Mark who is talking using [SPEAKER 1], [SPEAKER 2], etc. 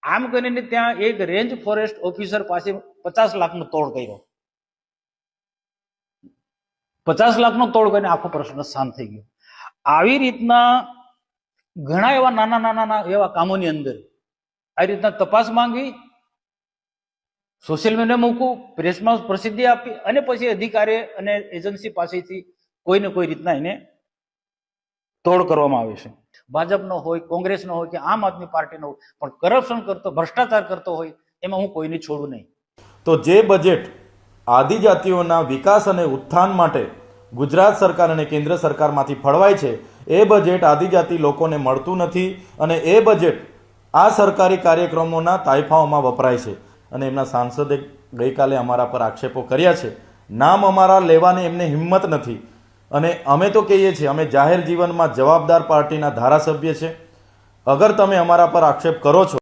[SPEAKER 1] આમ કરીને ત્યાં એક રેન્જ ફોરેસ્ટ ઓફિસર પાસે 50 લાખનો તોડ કર્યો. 50 લાખનો તોડ કરીને આખો પ્રશ્ન શાંત થઈ ગયો. આવી રીતના ઘણા એવા નાના નાના એવા કામોની અંદર આ રીતના તપાસ માંગવી, સોશિયલ મીડિયા મૂકવું, પ્રેસમાં પ્રસિદ્ધિ આપી અને પછી અધિકારી અને એજન્સી પાસેથી કોઈને કોઈ રીતના એને તોડ કરવામાં આવે છે. ભાજપનો હોય, કોંગ્રેસનો હોય કે આમ આદમી પાર્ટીનો હોય, પણ કરપ્શન કરતો, ભ્રષ્ટાચાર કરતો હોય એમાં હું કોઈને છોડું નહીં.
[SPEAKER 2] તો જે બજેટ આદિજાતિઓના વિકાસ અને ઉત્થાન માટે ગુજરાત સરકાર અને કેન્દ્ર સરકારમાંથી ફળવાય છે એ બજેટ આદિજાતિ લોકોને મળતું નથી અને એ બજેટ આ સરકારી કાર્યક્રમોના તાઇફાઓમાં વપરાય છે. અને એમના સાંસદે ગઈકાલે અમારા પર આક્ષેપો કર્યા છે. નામ અમારા લેવાની એમને હિંમત નથી અને અમે તો કહીએ છીએ અમે જાહેર જીવનમાં જવાબદાર પાર્ટીના ધારાસભ્ય છે. અગર તમે અમારા પર આક્ષેપ કરો છો